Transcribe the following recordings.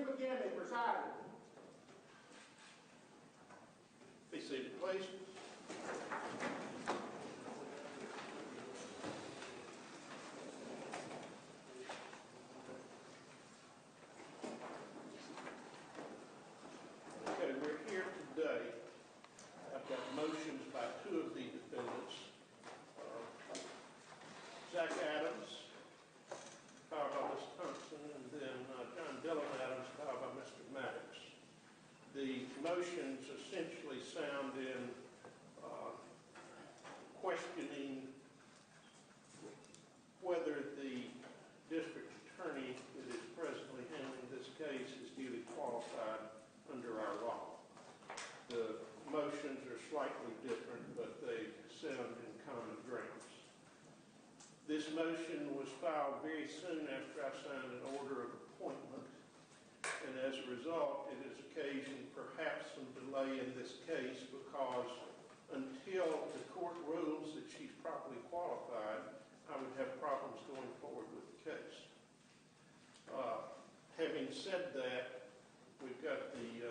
Please begin the presiding. Be seated, please. Okay, we're here today. I've got motions by two of the defendants. Zach Adams, filed by Ms. Thompson, and then John Dylan Adams, filed by Mr. Maddox. The motions essentially sound in questioning whether the district attorney that is presently handling this case is duly qualified under our law. The motions are slightly different, but they sound in common grounds. This motion was filed very soon after I signed an order of appointment, and as a result, it has occasioned perhaps some delay in this case because until the court rules that she's properly qualified, I would have problems going forward with the case. Having said that, we've got the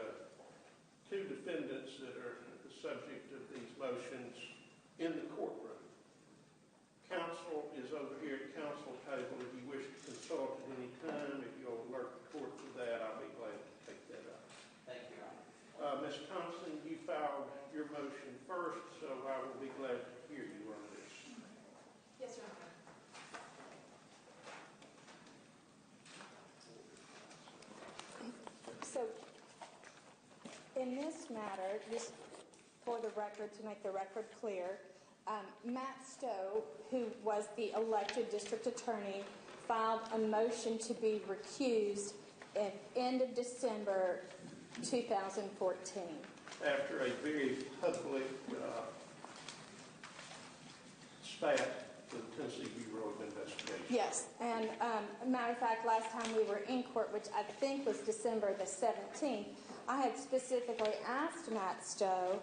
two defendants that are the subject of these motions in the courtroom. Counsel is over here at the counsel table. If you wish to consult at any time, if you'll alert the court to that, I'll be glad to take that up. Thank you, Your Honor. Ms. Thompson, you filed your motion first, so I will be glad to hear you on this. Yes, Your Honor. So, in this matter, just for the record, to make the record clear, Matt Stowes, who was the elected district attorney, filed a motion to be recused at the end of December 2014. After a very public spat with the Tennessee Bureau of Investigation. Yes, and matter of fact, last time we were in court, which I think was December the 17th, I had specifically asked Matt Stowes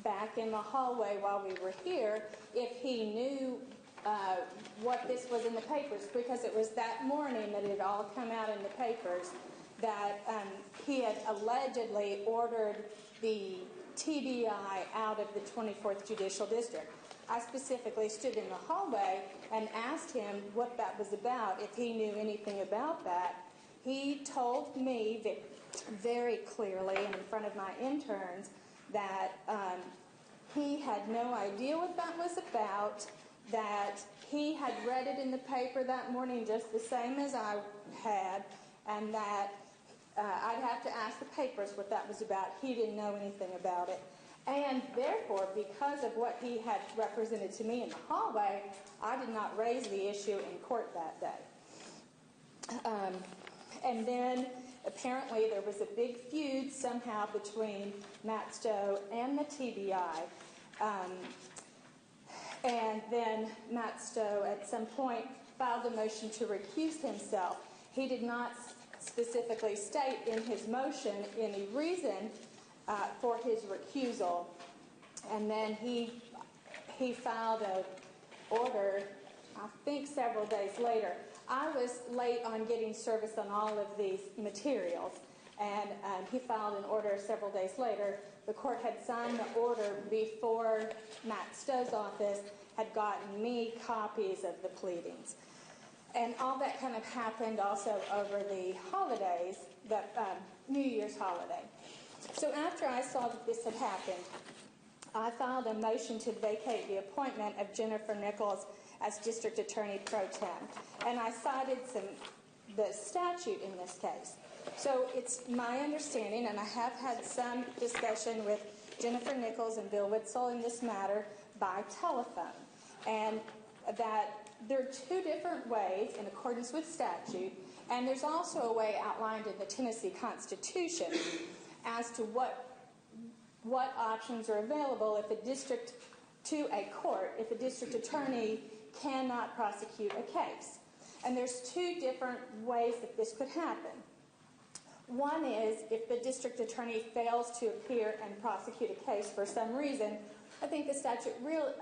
back in the hallway while we were here if he knew what this was in the papers, because it was that morning that it had all come out in the papers that he had allegedly ordered the TBI out of the 24th Judicial District. I specifically stood in the hallway and asked him what that was about, if he knew anything about that. He told me very clearly in front of my interns that he had no idea what that was about, that he had read it in the paper that morning just the same as I had, and that I'd have to ask the papers what that was about. He didn't know anything about it. And therefore, because of what he had represented to me in the hallway, I did not raise the issue in court that day. And then, apparently, there was a big feud somehow between Matt Stowes and the TBI. And then Matt Stowes, at some point, filed a motion to recuse himself. He did not specifically state in his motion any reason for his recusal. And then he filed an order, I think several days later. I was late on getting service on all of these materials, and he filed an order several days later. The court had signed the order before Matt Stowes' office had gotten me copies of the pleadings. And all that kind of happened also over the holidays, the New Year's holiday. So after I saw that this had happened, I filed a motion to vacate the appointment of Jennifer Nichols as District Attorney Pro Tem. And I cited the statute in this case. So it's my understanding, and I have had some discussion with Jennifer Nichols and Bill Witzel in this matter by telephone, and that there are two different ways in accordance with statute, and there's also a way outlined in the Tennessee Constitution as to what options are available if a district attorney cannot prosecute a case. And there's two different ways that this could happen. One is if the district attorney fails to appear and prosecute a case for some reason, I think the statute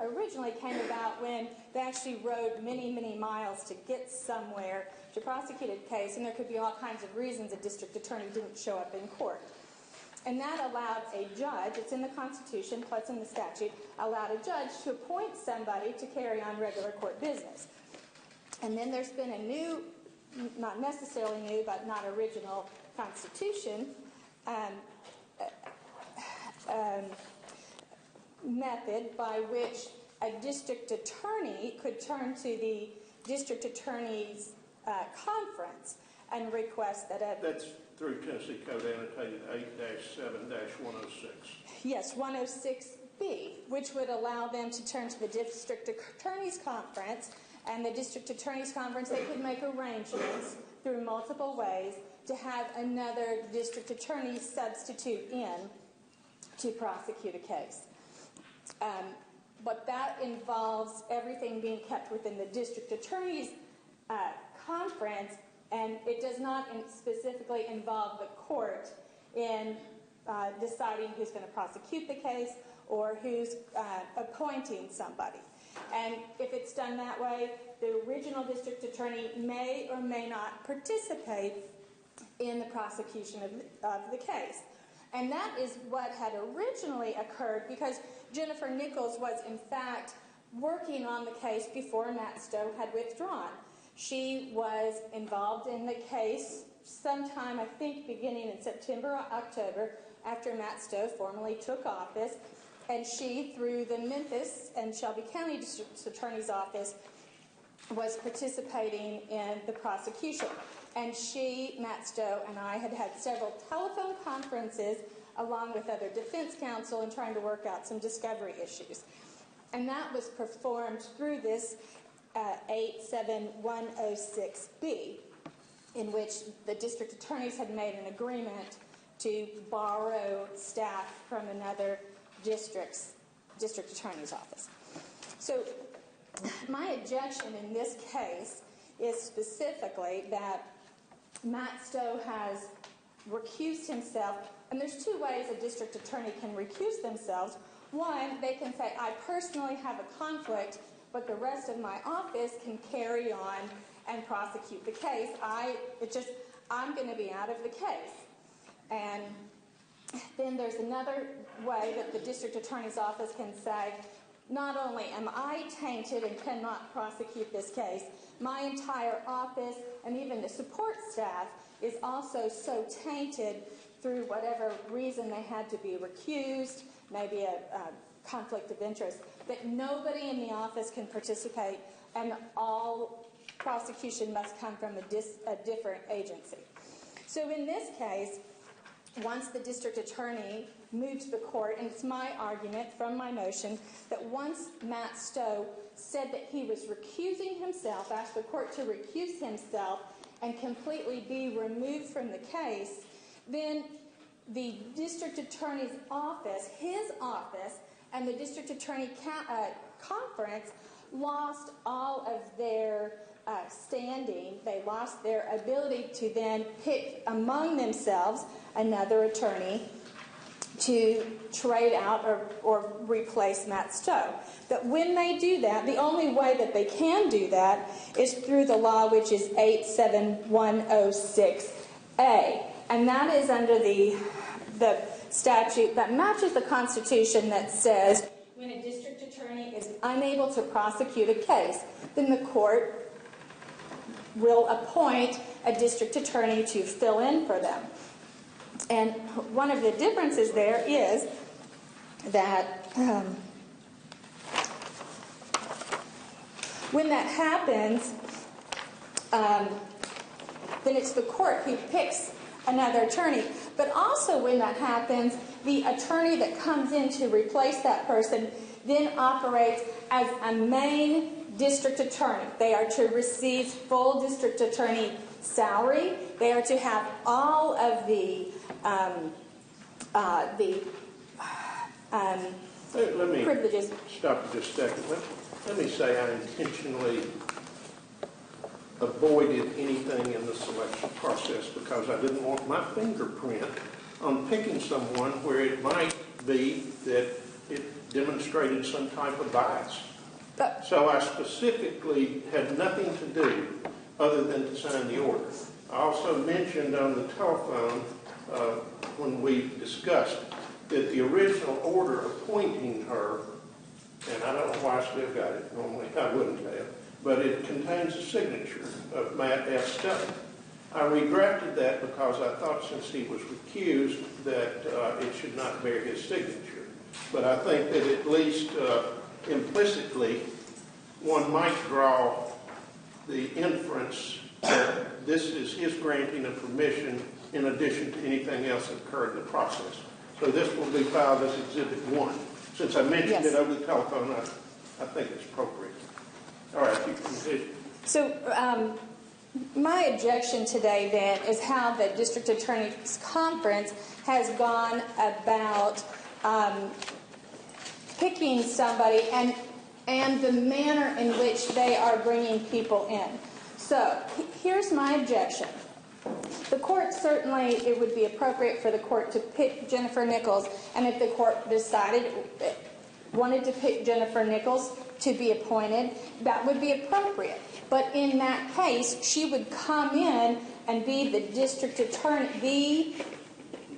originally came about when they actually rode many, many miles to get somewhere to prosecute a case, and there could be all kinds of reasons a district attorney didn't show up in court. And that allowed a judge, it's in the Constitution, plus in the statute, allowed a judge to appoint somebody to carry on regular court business. And then there's been a new, not necessarily new, but not original Constitution method by which a district attorney could turn to the district attorney's conference and request that a... That's through Tennessee Code annotated 8-7-106. Yes, 106B, which would allow them to turn to the district attorney's conference, and the district attorney's conference, they could make arrangements through multiple ways to have another district attorney substitute in to prosecute a case. But that involves everything being kept within the district attorney's conference, and it does not specifically involve the court in deciding who's going to prosecute the case or who's appointing somebody. And if it's done that way, the original district attorney may or may not participate in the prosecution of the case. And that is what had originally occurred because Jennifer Nichols was, in fact, working on the case before Matt Stowes had withdrawn. She was involved in the case sometime, I think, beginning in September or October, after Matt Stowes formally took office. And she, through the Memphis and Shelby County District Attorney's Office, was participating in the prosecution. And she, Matt Stowes, and I had had several telephone conferences along with other defense counsel in trying to work out some discovery issues. And that was performed through this 87106B, in which the district attorneys had made an agreement to borrow staff from another district attorney's office. So my objection in this case is specifically that Matt Stowes has recused himself, and there's two ways a district attorney can recuse themselves. One, they can say, I personally have a conflict, but the rest of my office can carry on and prosecute the case. I'm going to be out of the case. And then there's another way that the district attorney's office can say, not only am I tainted and cannot prosecute this case, my entire office and even the support staff is also so tainted through whatever reason they had to be recused, maybe a conflict of interest, that nobody in the office can participate and all prosecution must come from a different agency. So in this case, once the district attorney moved to the court, and it's my argument from my motion that once Matt Stowes said that he was recusing himself, asked the court to recuse himself and completely be removed from the case, then the district attorney's office, his office, and the district attorney conference lost all of their standing. They lost their ability to then pick among themselves another attorney to trade out or replace Matt Stowes. But when they do that, the only way that they can do that is through the law, which is 87106A. And that is under the statute that matches the Constitution that says when a district attorney is unable to prosecute a case, then the court will appoint a district attorney to fill in for them. And one of the differences there is that when that happens, then it's the court who picks another attorney. But also when that happens, the attorney that comes in to replace that person then operates as a main district attorney. They are to receive full district attorney salary. They are to have all of the privileges. Stop for just a second. Let me say I intentionally avoided anything in the selection process because I didn't want my fingerprint on picking someone where it might be that it demonstrated some type of bias. So I specifically had nothing to do other than to sign the order. I also mentioned on the telephone when we discussed that the original order appointing her, and I don't know why I still got it, normally I wouldn't have, but it contains a signature of Matt Stowes. I redrafted that because I thought since he was recused that it should not bear his signature. But I think that at least implicitly one might draw the inference that this is his granting of permission in addition to anything else that occurred in the process. So this will be filed as Exhibit 1. Since I mentioned it over the telephone, I think it's appropriate. All right, you can continue. So my objection today then is how the District Attorney's Conference has gone about picking somebody and the manner in which they are bringing people in. So here's my objection. The court certainly, it would be appropriate for the court to pick Jennifer Nichols, and if the court decided wanted to pick Jennifer Nichols to be appointed, that would be appropriate. But in that case, she would come in and be the district attorney.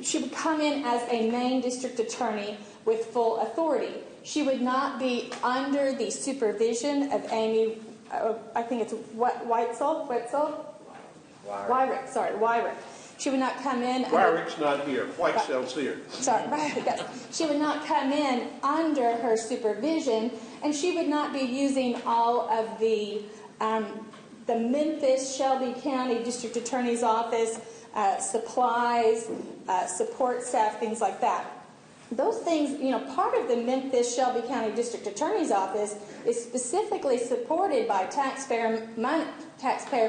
She would come in as a main district attorney with full authority. She would not be under the supervision of Amy, I think it's Wyrick. She would not come in. Wyrick's not here. Whitesell's here. Sorry, yes. She would not come in under her supervision, and she would not be using all of the Memphis, Shelby County District Attorney's Office supplies, support staff, things like that. Those things, part of the Memphis, Shelby County District Attorney's Office is specifically supported by taxpayer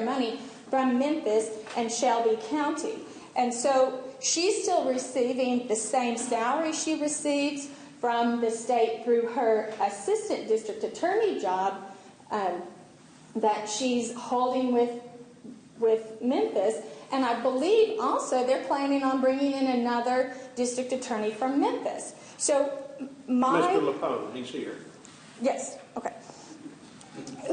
money from Memphis and Shelby County. And so she's still receiving the same salary she receives from the state through her assistant district attorney job that she's holding with Memphis. And I believe also they're planning on bringing in another district attorney from Memphis. So Mr. Lapone, he's here. Yes, okay.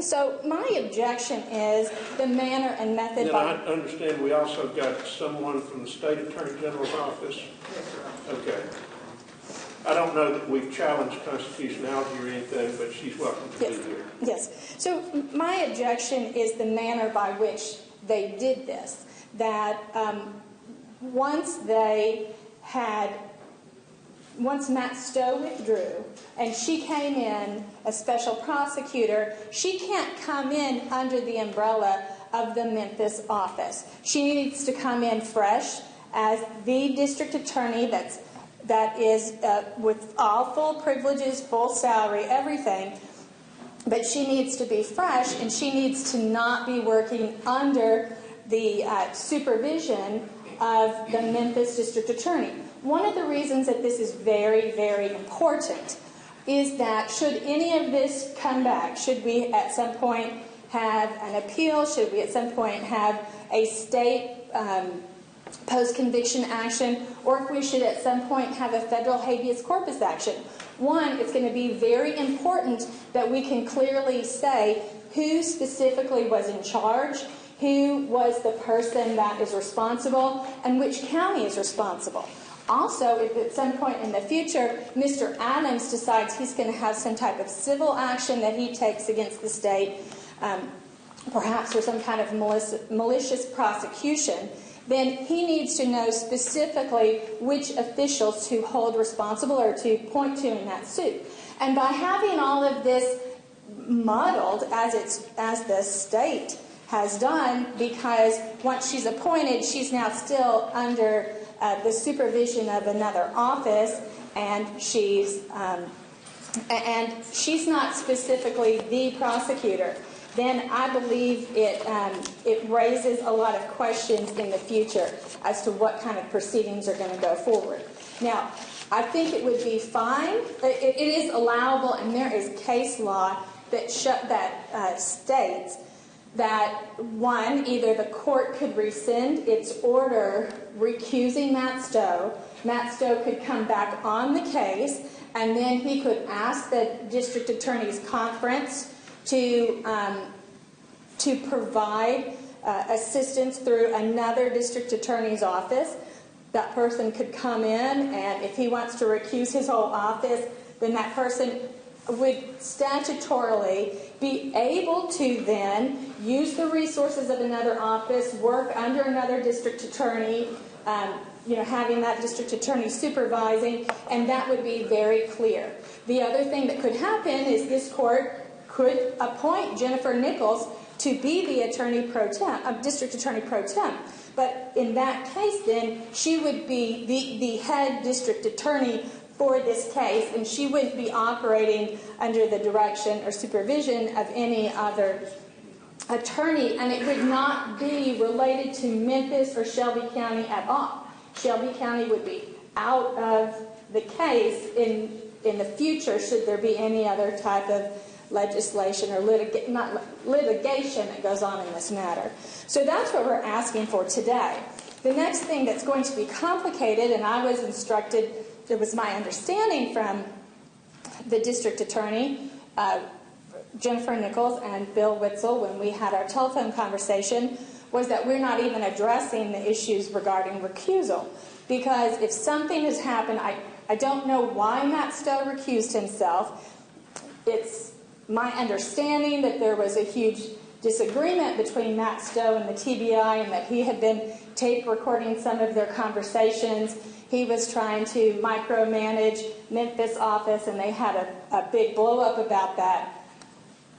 So my objection is the manner and method. And I understand we also got someone from the State Attorney General's office. Yes, sir. Okay. I don't know that we've challenged constitutionality or anything, but she's welcome to be here. Yes. So my objection is the manner by which they did this. That once Matt Stowes withdrew and she came in as special prosecutor, she can't come in under the umbrella of the Memphis office. She needs to come in fresh as the district attorney that is with all full privileges, full salary, everything. But she needs to be fresh, and she needs to not be working under the supervision of the Memphis district attorney. One of the reasons that this is very, very important is that should any of this come back, should we at some point have an appeal, should we at some point have a state post-conviction action, or if we should at some point have a federal habeas corpus action. One, it's going to be very important that we can clearly say who specifically was in charge, who was the person that is responsible, and which county is responsible. Also, if at some point in the future, Mr. Adams decides he's going to have some type of civil action that he takes against the state, perhaps for some kind of malicious prosecution, then he needs to know specifically which officials to hold responsible or to point to in that suit. And by having all of this muddled as the state has done, because once she's appointed, she's now still under the supervision of another office, and she's not specifically the prosecutor, then I believe it raises a lot of questions in the future as to what kind of proceedings are going to go forward. Now, I think it would be fine. It is allowable, and there is case law that states that, one, either the court could rescind its order recusing Matt Stowe. Matt Stowe could come back on the case, and then he could ask the district attorney's conference to provide assistance through another district attorney's office. That person could come in, and if he wants to recuse his whole office, then that person would statutorily be able to then use the resources of another office, work under another district attorney, having that district attorney supervising, and that would be very clear. The other thing that could happen is this court could appoint Jennifer Nichols to be the district attorney pro tem. But in that case, then, she would be the head district attorney for this case, and she wouldn't be operating under the direction or supervision of any other attorney, and it would not be related to Memphis or Shelby County at all. Shelby County would be out of the case in the future should there be any other type of legislation or litigation that goes on in this matter. So that's what we're asking for today. The next thing that's going to be complicated, and I was instructed, it was my understanding from the district attorney, Jennifer Nichols and Bill Witzel, when we had our telephone conversation, was that we're not even addressing the issues regarding recusal. Because if something has happened, I don't know why Matt Stowe recused himself. It's my understanding that there was a huge disagreement between Matt Stowe and the TBI, and that he had been tape recording some of their conversations. He was trying to micromanage Memphis office, and they had a big blow-up about that.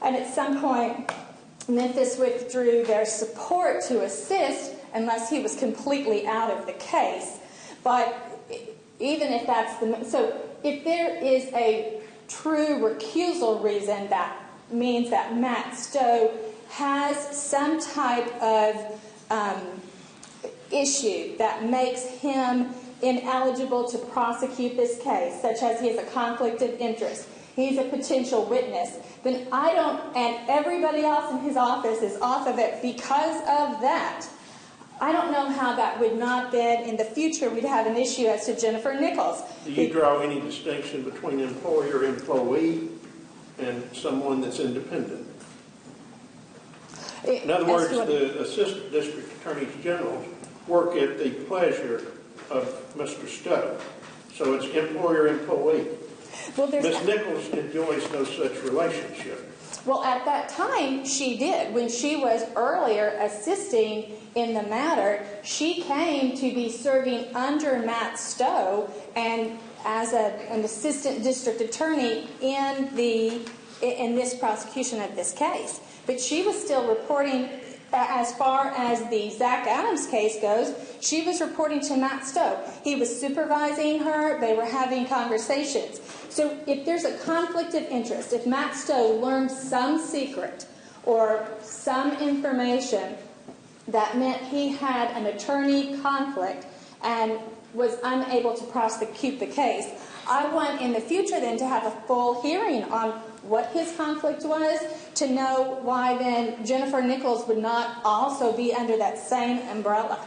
And at some point, Memphis withdrew their support to assist unless he was completely out of the case. But even if that's so if there is a true recusal reason, that means that Matt Stowe has some type of issue that makes him ineligible to prosecute this case, such as he has a conflict of interest, he's a potential witness, then and everybody else in his office is off of it because of that. I don't know how that would not then, in the future, we'd have an issue as to Jennifer Nichols. Do you draw any distinction between employer-employee and someone that's independent? In other words, the assistant district attorneys general work at the pleasure of Mr. Stowe. So it's employer-employee. Well, Ms. Nichols enjoys no such relationship. Well, at that time, she did. When she was earlier assisting in the matter, she came to be serving under Matt Stowe and as an assistant district attorney in this prosecution of this case. But she was still reporting, as far as the Zach Adams case goes, she was reporting to Matt Stowe. He was supervising her. They were having conversations. So if there's a conflict of interest, if Matt Stowe learned some secret or some information that meant he had an attorney conflict and was unable to prosecute the case, I want in the future then to have a full hearing on what his conflict was, to know why then Jennifer Nichols would not also be under that same umbrella.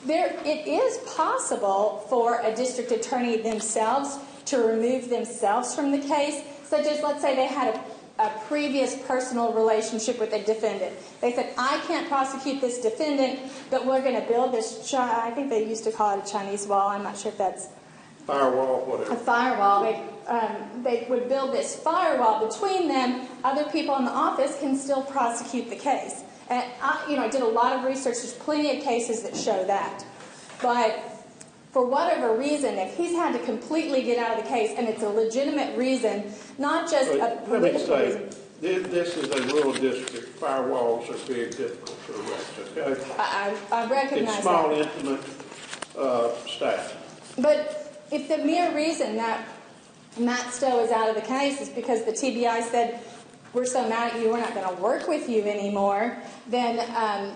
It is possible for a district attorney themselves to remove themselves from the case, such as, let's say, they had a previous personal relationship with a defendant. They said, I can't prosecute this defendant, but we're going to build this, I think they used to call it a Chinese wall. I'm not sure if that's firewall, whatever. A firewall. They would build this firewall between them. Other people in the office can still prosecute the case. And I did a lot of research. There's plenty of cases that show that. But for whatever reason, if he's had to completely get out of the case, and it's a legitimate reason, not just a political reason. This is a rural district. Firewalls are very difficult to erect, okay? I recognize that. It's small, intimate staff. But if the mere reason that Matt Stowe is out of the case is because the TBI said, we're so mad at you, we're not going to work with you anymore, then I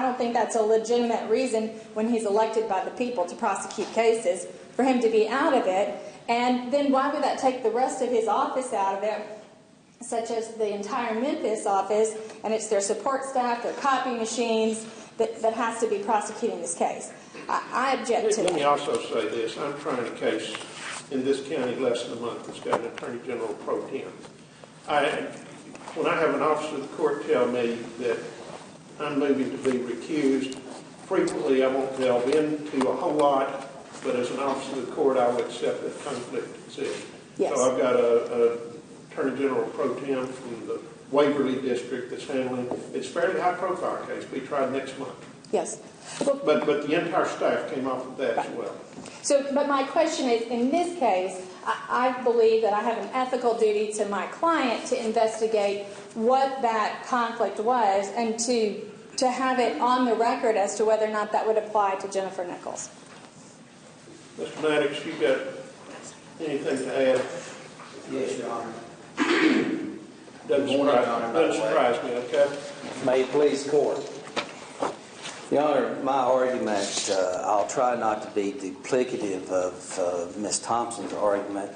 don't think that's a legitimate reason when he's elected by the people to prosecute cases for him to be out of it. And then why would that take the rest of his office out of it such as the entire Memphis office, and it's their support staff, their copy machines, that has to be prosecuting this case. I object to Let me that. also say this. I'm trying a case in this county less than a month that's got an Attorney General pro tem. When I have an officer of the court tell me that I'm moving to be recused, frequently I won't delve into a whole lot, but as an officer of the court, I would accept that conflict position. Yes. So I've got a Attorney General pro tem from the Waverly District that's handling, it's a fairly high profile case, be tried next month. Yes. But the entire staff came off of that as well. So, but my question is, in this case, I believe that I have an ethical duty to my client to investigate what that conflict was and to have it on the record as to whether or not that would apply to Jennifer Nichols. Mr. Maddox, you got anything to add? Yes, Your Honor. Doesn't surprise me, okay? May it please the court. Your Honor, my argument, I'll try not to be duplicative of Ms. Thompson's argument.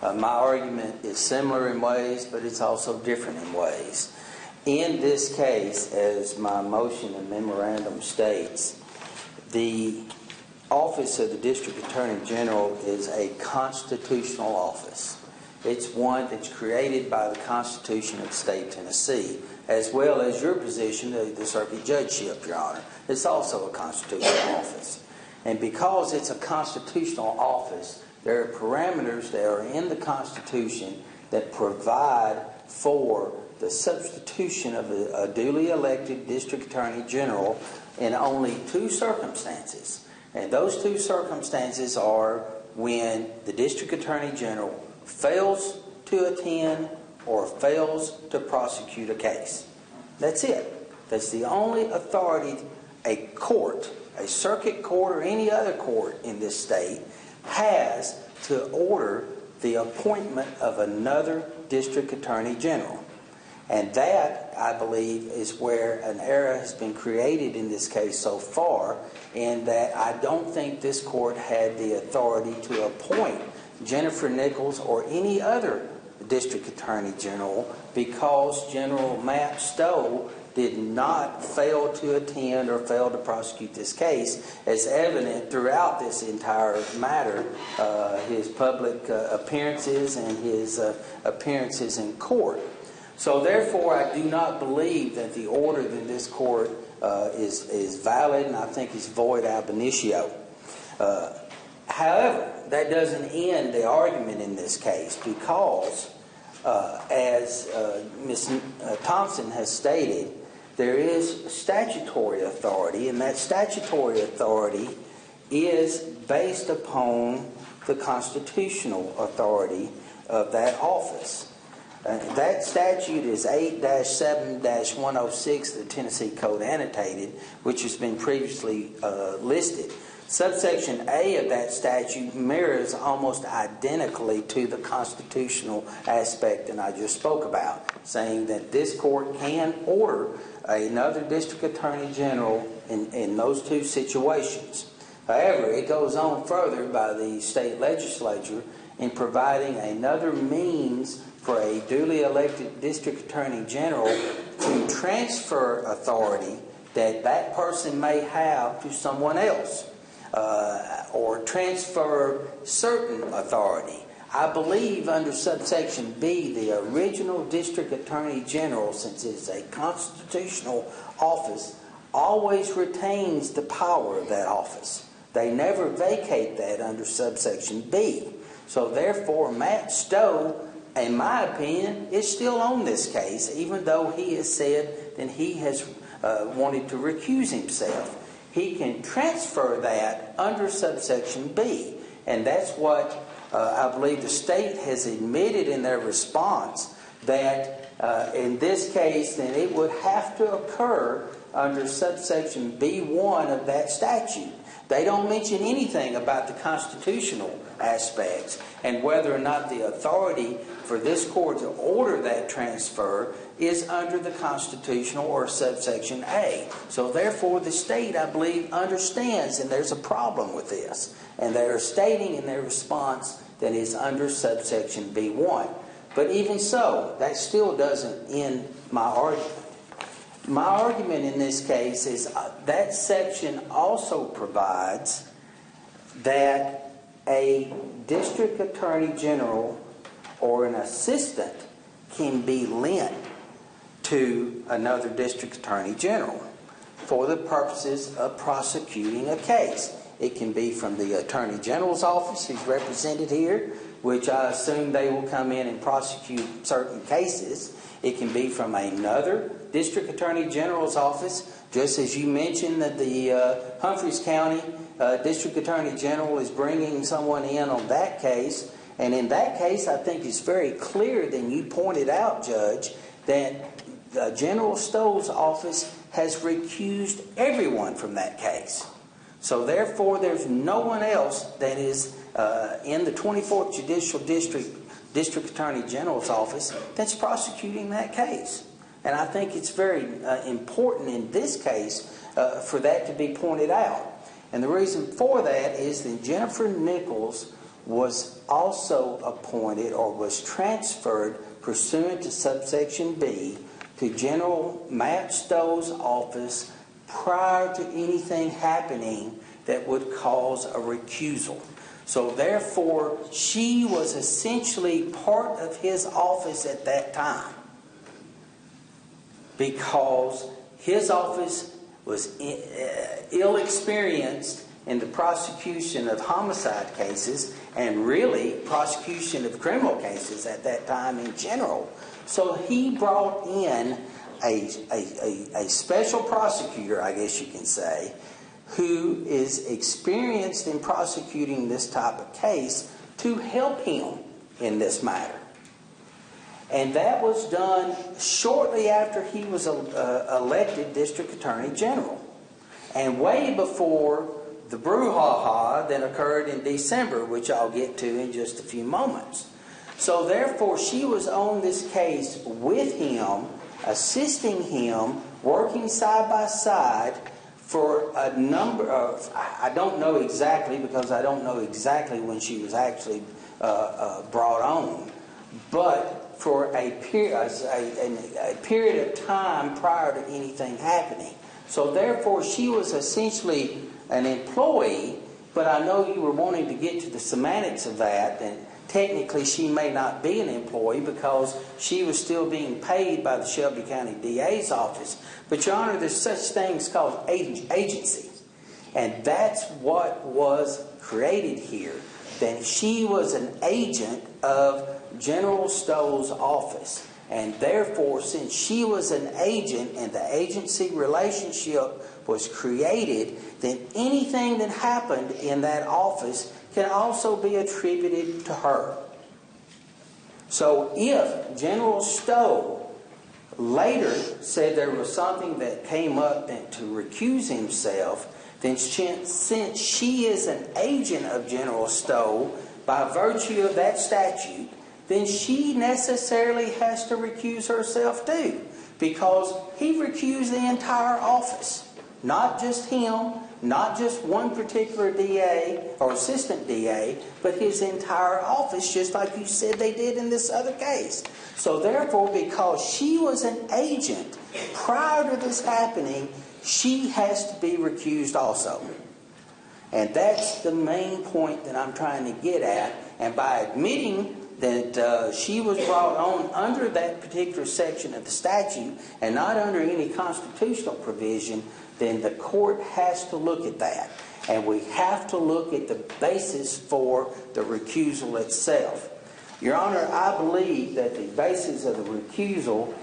My argument is similar in ways, but it's also different in ways. In this case, as my motion and memorandum states, the Office of the District Attorney General is a constitutional office. It's one that's created by the Constitution of the State of Tennessee, as well as your position, the circuit judgeship, Your Honor. It's also a constitutional office. And because it's a constitutional office, there are parameters that are in the Constitution that provide for the substitution of a duly elected District Attorney General in only two circumstances. And those two circumstances are when the District Attorney General fails to attend or fails to prosecute a case. That's it. That's the only authority a court, a circuit court or any other court in this state has to order the appointment of another District Attorney General. And that, I believe, is where an error has been created in this case so far, in that I don't think this court had the authority to appoint Jennifer Nichols or any other District Attorney General because General Matt Stowes did not fail to attend or fail to prosecute this case, as evident throughout this entire matter, his public appearances and his appearances in court. So therefore, I do not believe that the order in this court is valid, and I think it's void ab initio. However, that doesn't end the argument in this case because, as Ms. Thompson has stated, there is statutory authority, and that statutory authority is based upon the constitutional authority of that office. That statute is 8-7-106 of the Tennessee Code Annotated, which has been previously listed. Subsection A of that statute mirrors almost identically to the constitutional aspect that I just spoke about, saying that this court can order another District Attorney General in those two situations. However, it goes on further by the state legislature in providing another means for a duly elected District Attorney General to transfer authority that person may have to someone else, or transfer certain authority. I believe under subsection B, the original District Attorney General, since it's a constitutional office, always retains the power of that office. They never vacate that under subsection B. So therefore, Matt Stowes, in my opinion, is still on this case, even though he has said that he has wanted to recuse himself. He can transfer that under subsection B, and that's what I believe the state has admitted in their response, that in this case, then it would have to occur under subsection B1 of that statute. They don't mention anything about the constitutional aspects and whether or not the authority for this court to order that transfer is under the constitutional or subsection A. So therefore, the state, I believe, understands, and there's a problem with this, and they are stating in their response that it's under subsection B1. But even so, that still doesn't end my argument. My argument in this case is that section also provides that a district attorney general or an assistant can be lent to another district attorney general for the purposes of prosecuting a case. It can be from the attorney general's office, who's represented here, which I assume they will come in and prosecute certain cases. It can be from another district attorney general's office, just as you mentioned that the Humphreys County district attorney general is bringing someone in on that case. And in that case, I think it's very clear, then you pointed out, Judge, that General Stowes' office has recused everyone from that case. So therefore, there's no one else that is in the 24th Judicial District Attorney General's office that's prosecuting that case. And I think it's very important in this case for that to be pointed out. And the reason for that is that Jennifer Nichols was also appointed or was transferred pursuant to subsection B to General Matt Stowes' office prior to anything happening that would cause a recusal. So therefore, she was essentially part of his office at that time because his office was ill-experienced in the prosecution of homicide cases and really prosecution of criminal cases at that time in general. So he brought in a special prosecutor, I guess you can say, who is experienced in prosecuting this type of case to help him in this matter. And that was done shortly after he was elected District Attorney General. And way before the brouhaha that occurred in December, which I'll get to in just a few moments. So therefore, she was on this case with him, assisting him, working side by side for a number of, I don't know exactly because I don't know exactly when she was actually brought on, but for a period of time prior to anything happening. So therefore, she was essentially an employee, but I know you were wanting to get to the semantics of that, and technically she may not be an employee because she was still being paid by the Shelby County DA's office. But Your Honor, there's such things called agency, and that's what was created here. That she was an agent of General Stowes' office. And therefore, since she was an agent and the agency relationship was created, then anything that happened in that office can also be attributed to her. So if General Stowe later said there was something that came up to recuse himself, then since she is an agent of General Stowe by virtue of that statute, then she necessarily has to recuse herself too, because he recused the entire office. Not just him, not just one particular DA or assistant DA, but his entire office, just like you said they did in this other case. So therefore, because she was an agent prior to this happening, she has to be recused also. And that's the main point that I'm trying to get at. And by admitting that she was brought on under that particular section of the statute and not under any constitutional provision, then the court has to look at that. And we have to look at the basis for the recusal itself. Your Honor, I believe that the basis of the recusal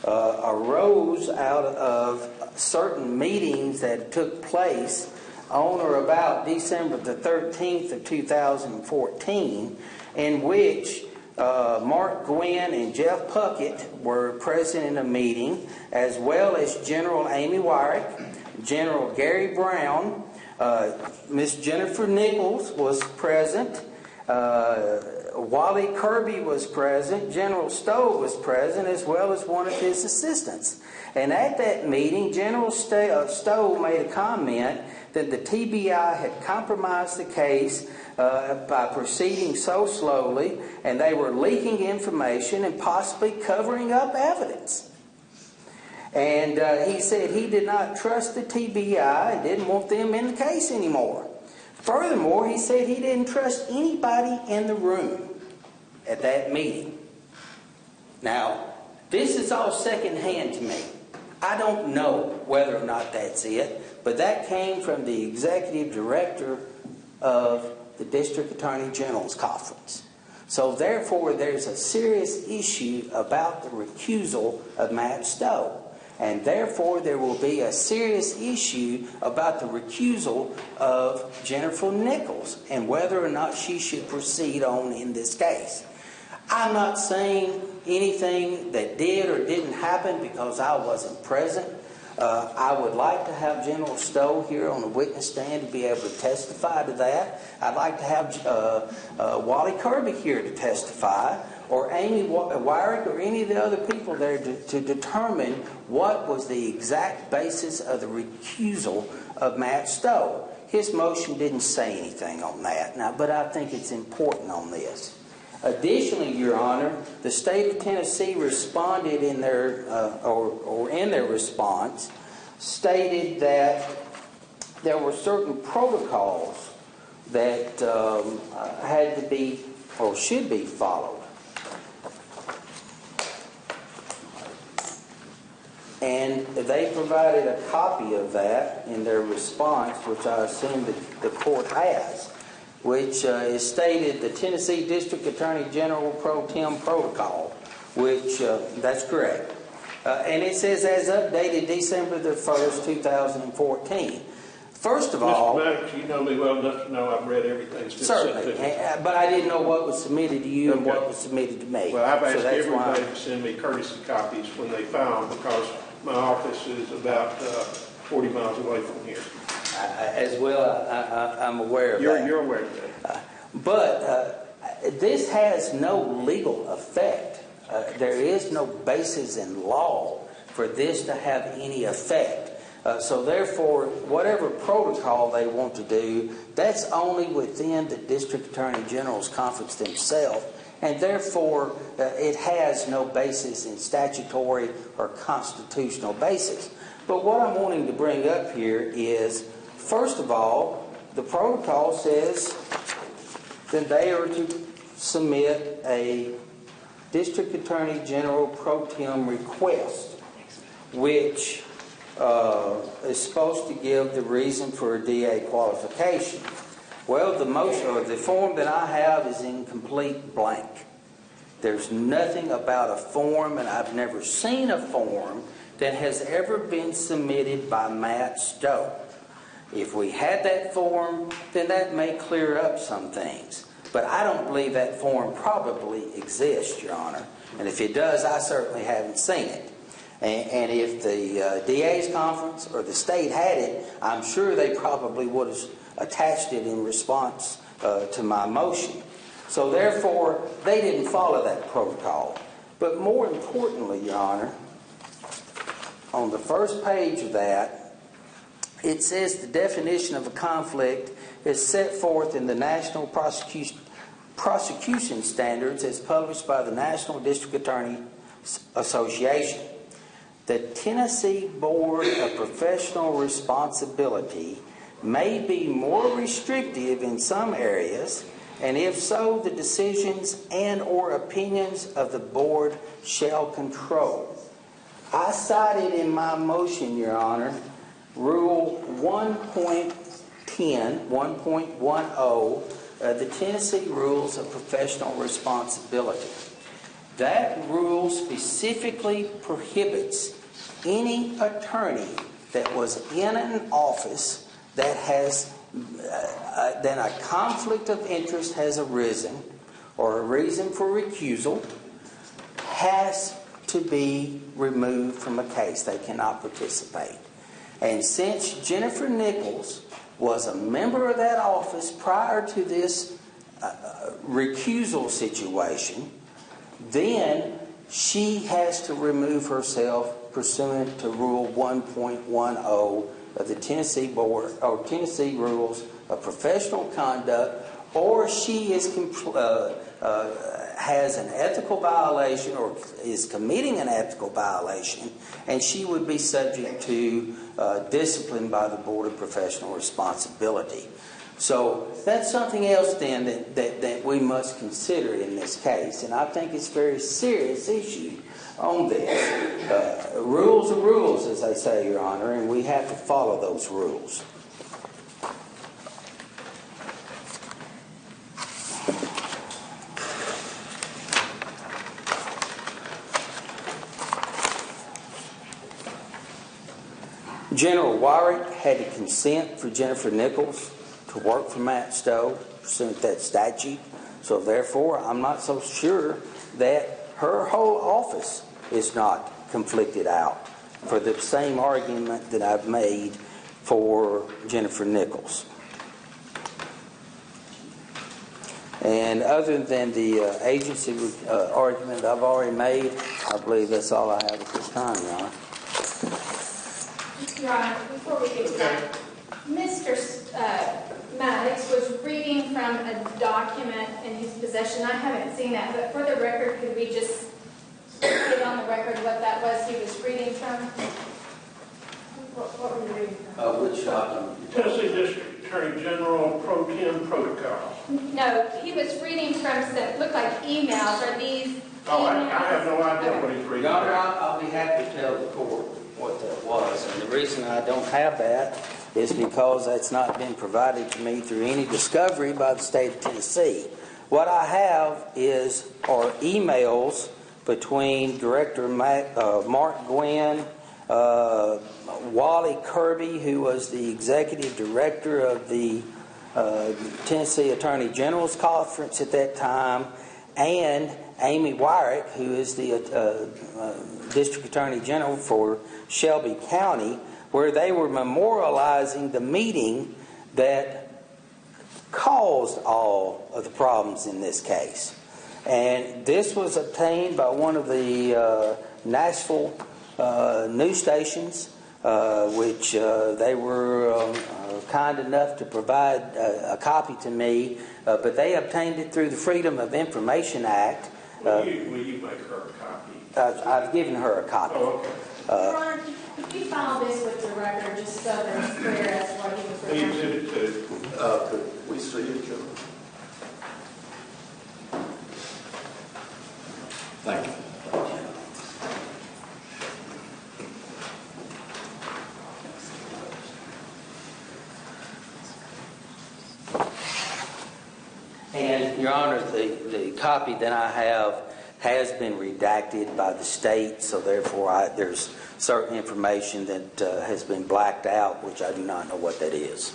arose out of certain meetings that took place on or about December the 13th of 2014, in which Mark Gwynn and Jeff Puckett were present in a meeting, as well as General Amy Wyrick, General Gary Brown, Miss Jennifer Nichols was present, Wally Kirby was present, General Stowe was present, as well as one of his assistants. And at that meeting, General Stowe made a comment that the TBI had compromised the case by proceeding so slowly, and they were leaking information and possibly covering up evidence. And he said he did not trust the TBI and didn't want them in the case anymore. Furthermore, he said he didn't trust anybody in the room at that meeting. Now, this is all secondhand to me. I don't know whether or not that's it, but that came from the executive director of the District Attorney General's conference. So therefore, there's a serious issue about the recusal of Matt Stowes. And therefore, there will be a serious issue about the recusal of Jennifer Nichols and whether or not she should proceed on in this case. I'm not saying anything that did or didn't happen because I wasn't present. I would like to have General Stowe here on the witness stand to be able to testify to that. I'd like to have Wally Kirby here to testify, or Amy Wyrick, or any of the other people there to determine what was the exact basis of the recusal of Matt Stowes. His motion didn't say anything on that, now, but I think it's important on this. Additionally, Your Honor, the state of Tennessee responded in their in their response, stated that there were certain protocols that had to be or should be followed. And they provided a copy of that in their response, which I assume that the court has, which is stated the Tennessee District Attorney General Pro Tem Protocol, which that's correct. And it says as updated December the 1st, 2014. First of all... Mr. Maddox, you know me well enough to know I've read everything. Certainly, but I didn't know what was submitted to you and what was submitted to me. Well, I've asked everybody to send me courtesy copies when they file because my office is about 40 miles away from here. As well, I'm aware of that. You're aware of that. But this has no legal effect. There is no basis in law for this to have any effect. So therefore, whatever protocol they want to do, that's only within the District Attorney General's conference themselves. And therefore, it has no basis in statutory or constitutional basis. But what I'm wanting to bring up here is, first of all, the protocol says that they are to submit a District Attorney General Pro Tem request, which is supposed to give the reason for a DA qualification. Well, the motion or the form that I have is in complete blank. There's nothing about a form, and I've never seen a form that has ever been submitted by Matt Stowes. If we had that form, then that may clear up some things. But I don't believe that form probably exists, Your Honor. And if it does, I certainly haven't seen it. And if the DA's conference or the state had it, I'm sure they probably would have attached it in response to my motion. So therefore, they didn't follow that protocol. But more importantly, Your Honor, on the first page of that, it says the definition of a conflict is set forth in the National Prosecution Standards as published by the National District Attorney Association. The Tennessee Board of Professional Responsibility may be more restrictive in some areas, and if so, the decisions and or opinions of the board shall control. I cited in my motion, Your Honor, Rule 1.10, 1.10, the Tennessee Rules of Professional Responsibility. That rule specifically prohibits any attorney that was in an office that has then a conflict of interest has arisen or a reason for recusal has to be removed from a case. They cannot participate. And since Jennifer Nichols was a member of that office prior to this recusal situation, then she has to remove herself pursuant to Rule 1.10 of the Tennessee Board or Tennessee Rules of Professional Conduct, or she is has an ethical violation or is committing an ethical violation, and she would be subject to discipline by the Board of Professional Responsibility. So that's something else then that we must consider in this case, and I think it's a very serious issue on this. Rules are rules, as they say, Your Honor, and we have to follow those rules. General Wyrick had to consent for Jennifer Nichols to work for Matt Stowes pursuant to that statute. So therefore, I'm not so sure that her whole office is not conflicted out for the same argument that I've made for Jennifer Nichols. And other than the agency argument I've already made, I believe that's all I have at this time, Your Honor. Your Honor, before we get to that, Mr. Maddox was reading from a document in his possession. I haven't seen that, but for the record, could we just get on the record what that was he was reading from? What were you reading from? Which document? Tennessee District Attorney General Pro Tem Protocol. No, he was reading from some, looked like emails. Are these emails? Oh, I have no idea what he's reading. Your Honor, I'll be happy to tell the court what that was. And the reason I don't have that is because that's not been provided to me through any discovery by the state of Tennessee. What I have are emails between Director Mark Gwynn, Wally Kirby, who was the executive director of the Tennessee Attorney General's Conference at that time, and Amy Wyrick, who is the District Attorney General for Shelby County, where they were memorializing the meeting that caused all of the problems in this case. And this was obtained by one of the Nashville news stations, which they were kind enough to provide a copy to me, but they obtained it through the Freedom of Information Act. Will you make her a copy? I've given her a copy. Oh, okay. Your Honor, could you file this with the record just so that it's clear as to what he was referring to? Exhibit 2. Could we see it, Joe? Thank you. And, Your Honor, the copy that I have has been redacted by the state, so therefore there's certain information that has been blacked out, which I do not know what that is.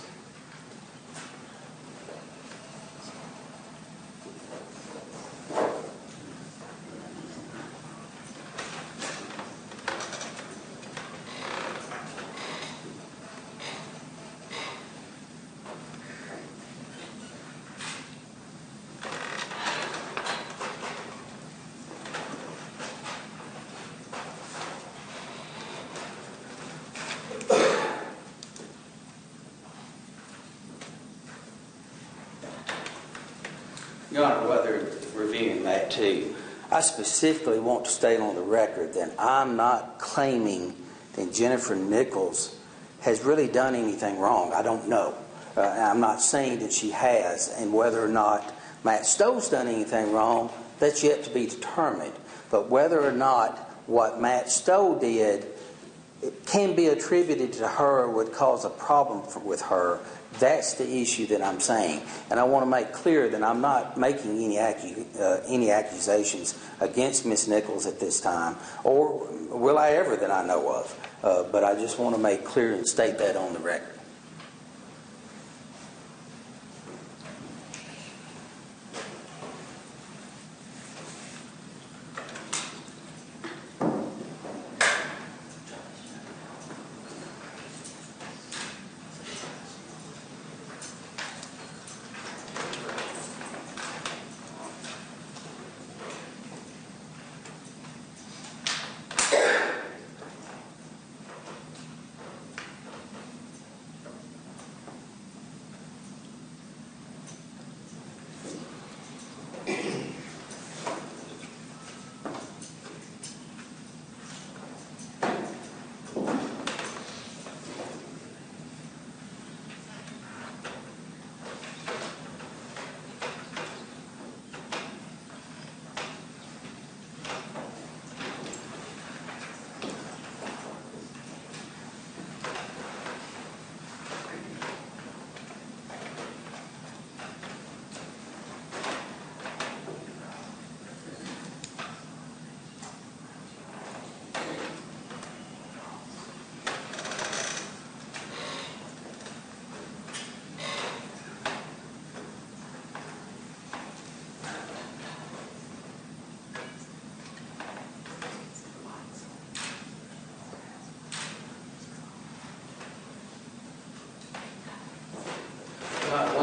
Your Honor, whether reviewing that too, I specifically want to state on the record that I'm not claiming that Jennifer Nichols has really done anything wrong. I don't know. I'm not saying that she has, and whether or not Matt Stowes done anything wrong, that's yet to be determined. But whether or not what Matt Stowes did can be attributed to her or would cause a problem with her, that's the issue that I'm saying. And I want to make clear that I'm not making any accusations against Ms. Nichols at this time, or will I ever that I know of. But I just want to make clear and state that on the record.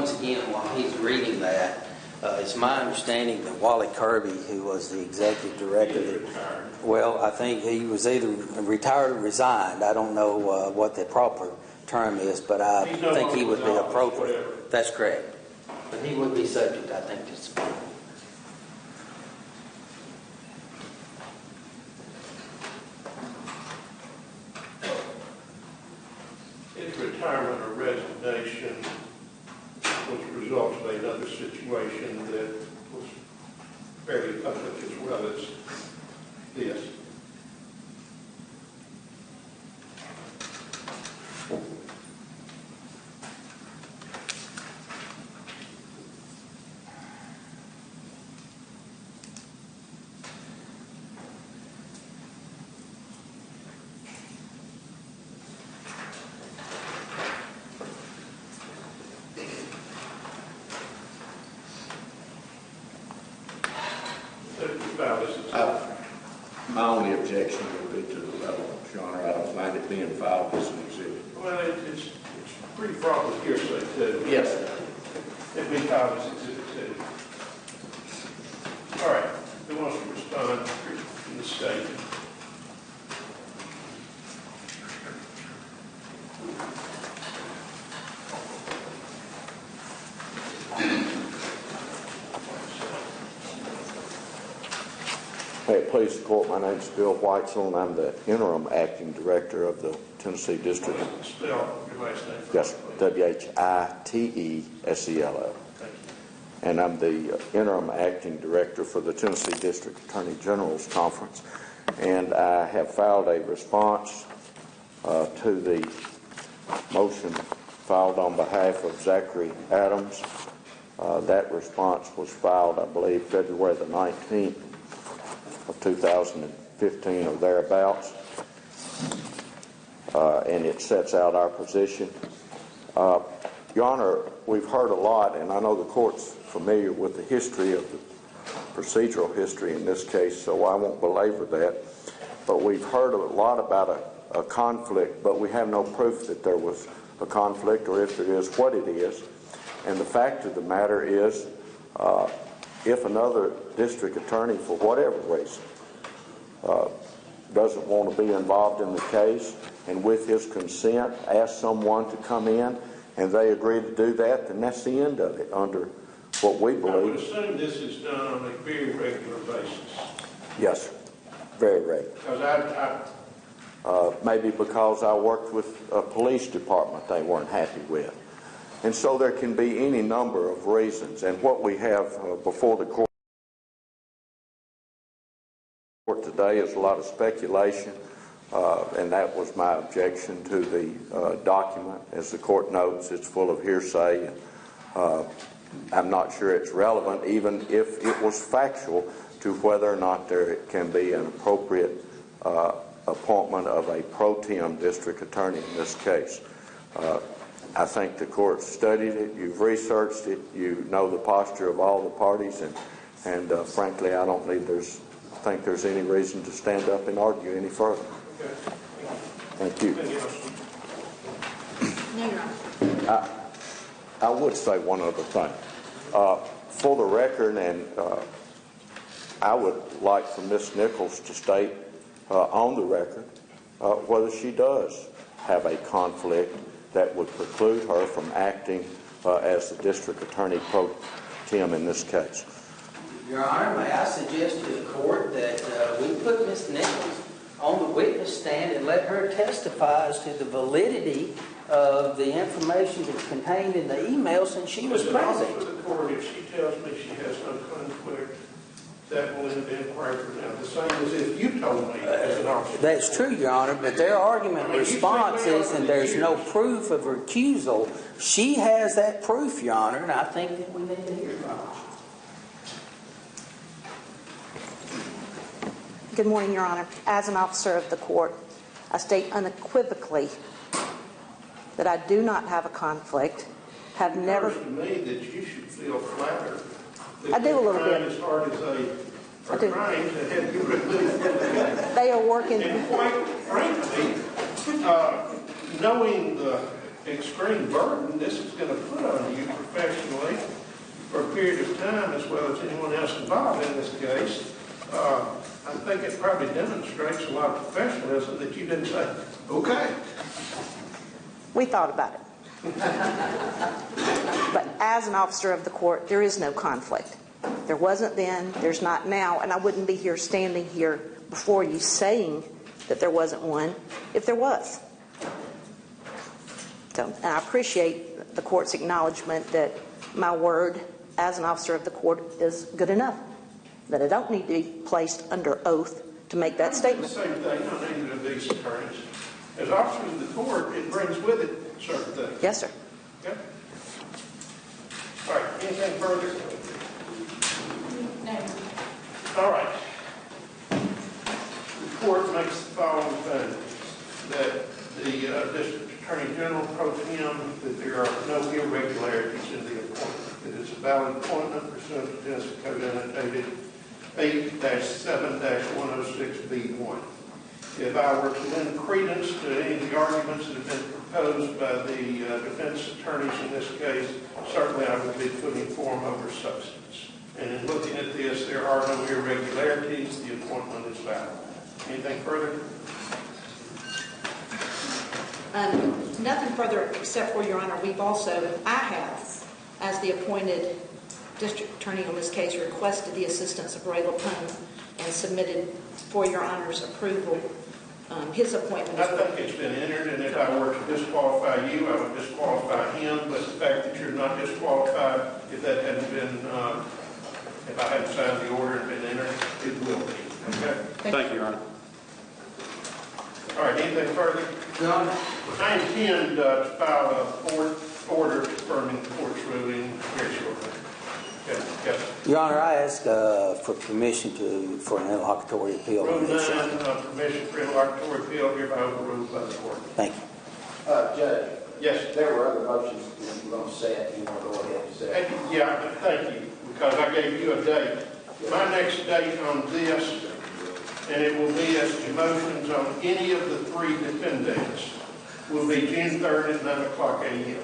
once again, while he's reading that, it's my understanding that Wally Kirby, who was the executive director, well, I think he was either retired or resigned. I don't know what the proper term is, but I think he would be appropriate. That's correct. But he would be subject, I think, to discipline. His retirement or resignation, which results in another situation that was fairly public as well as this. My only objection would be to the relevance, Your Honor. I don't mind it being filed as an exhibit. Well, it's pretty fraught with hearsay, too. Yes, sir. It'd be filed as exhibit 2. All right. Who wants to respond in the statement? May it please the court, my name is Bill Whitesell, and I'm the interim acting director of the Tennessee District. Spell your last name. Yes, W-H-I-T-E-S-E-L-L. Thank you. And I'm the interim acting director for the Tennessee District Attorney General's Conference. And I have filed a response to the motion filed on behalf of Zachary Adams. That response was filed, I believe, February the 19th of 2015 or thereabouts. And it sets out our position. Your Honor, we've heard a lot, and I know the court's familiar with the history of the procedural history in this case, so I won't belabor that. But we've heard a lot about a conflict, but we have no proof that there was a conflict, or if there is, what it is. And the fact of the matter is, if another district attorney, for whatever reason, doesn't want to be involved in the case, and with his consent ask someone to come in, and they agree to do that, then that's the end of it under what we believe. I would assume this is done on a very regular basis. Yes, sir. Very regular. Because maybe because I worked with a police department they weren't happy with. And so there can be any number of reasons. And what we have before the court today is a lot of speculation, and that was my objection to the document. As the court notes, it's full of hearsay. I'm not sure it's relevant, even if it was factual, to whether or not there can be an appropriate appointment of a pro tem district attorney in this case. I think the court studied it, you've researched it, you know the posture of all the parties, and frankly, I don't think there's any reason to stand up and argue any further. Thank you. I would say one other thing. For the record, and I would like for Ms. Nichols to state on the record whether she does have a conflict that would preclude her from acting as the district attorney pro tem in this case. Your Honor, may I suggest to the court that we put Ms. Nichols on the witness stand and let her testify as to the validity of the information that's contained in the email since she was present. For the court, if she tells me she has no conflict, that will end the inquiry for now. The same as if you told me as an officer. That's true, Your Honor, but their argument response is, and there's no proof of recusal. She has that proof, Your Honor, and I think that we need to hear from her. Good morning, Your Honor. As an officer of the court, I state unequivocally that I do not have a conflict, have never... It occurs to me that you should feel flattered. I do a little bit. As hard as they are trying to have you removed from the case. They are working... And quite frankly, knowing the extreme burden this is going to put on you professionally for a period of time, as well as anyone else involved in this case. I think it probably demonstrates a lot of professionalism that you didn't say, okay. We thought about it. But as an officer of the court, there is no conflict. There wasn't then, there's not now, and I wouldn't be here standing here before you saying that there wasn't one if there was. So, and I appreciate the court's acknowledgement that my word as an officer of the court is good enough, that I don't need to be placed under oath to make that statement. The same thing on either of these attorneys. As officers of the court, it brings with it certain things. Yes, sir. Okay? All right, anything further? No. All right. The court makes the following findings: that the District Attorney General pro tem, that there are no irregularities in the appointment. It is a valid appointment pursuant to Tennessee Code annotated 8-7-106B1. If I were to lend credence to any of the arguments that have been proposed by the defense attorneys in this case, certainly I would be putting form over substance. And in looking at this, there are no irregularities. The appointment is valid. Anything further? Nothing further except for, Your Honor, I have, as the appointed district attorney on this case, requested the assistance of Ray LaPone and submitted for Your Honor's approval his appointment. I think it's been entered, and if I were to disqualify you, I would disqualify him. But the fact that you're not disqualified, if that hadn't been, if I hadn't signed the order and been entered, it will be. Okay? Thank you, Your Honor. All right, anything further? Your Honor. I intend to file a court order confirming the court's ruling very shortly. Okay, yes. Your Honor, I ask for permission for an interlocutory appeal. Rule 9, permission for interlocutory appeal hereby overruled by the court. Thank you. Judge. Yes. There were other motions you were going to set. You want to go ahead and set? Yeah, thank you, because I gave you a date. My next date on this, and it will be as to motions on any of the three defendants, will be June 3rd at 9 o'clock a.m.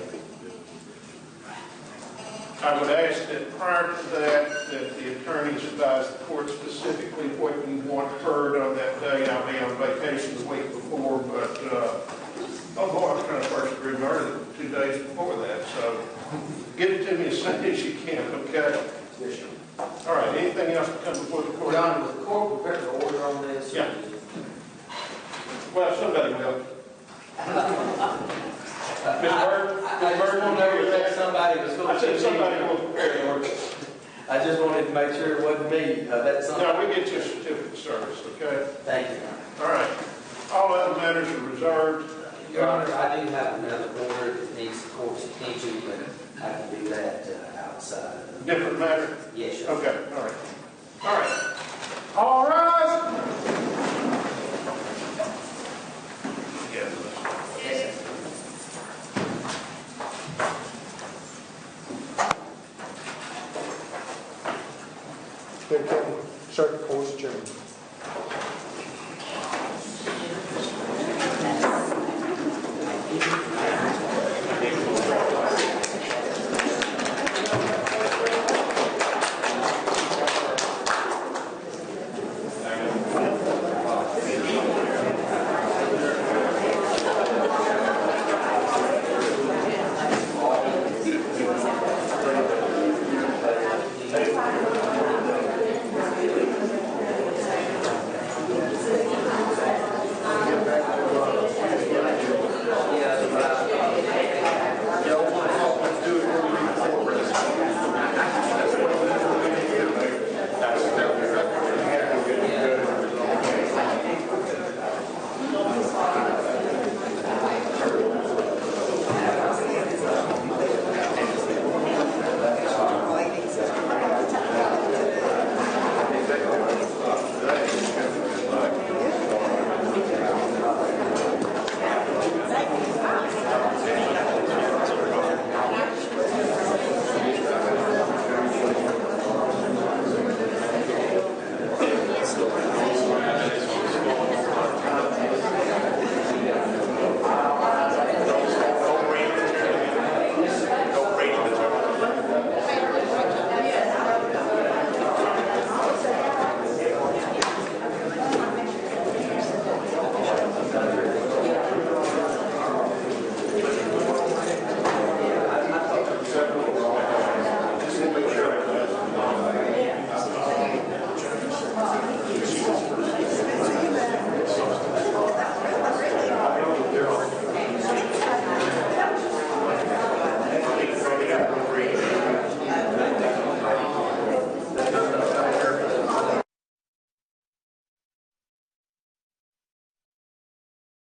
I would ask that prior to that the attorneys advise the court specifically what you want heard on that day. I'll be on vacation the week before, but, oh boy, I'm trying to first degree murder 2 days before that, so get it to me as soon as you can, okay? Yes, sir. All right, anything else to come before the court? Your Honor, was the court prepared to order on this? Yeah. Well, somebody will. Ms. Bird? I just wanted to that somebody was going I said somebody will prepare the order. I just wanted to make sure it wasn't me. That's something. No, we get you a certificate of service, okay? Thank you, Your Honor. All right. All other matters are reserved. Your Honor, I do have another order that needs the court's attention, but I can do that outside. Different matter? Yes, sir. Okay, all right. All right. All rise. Yes. Circuit Court's adjourned.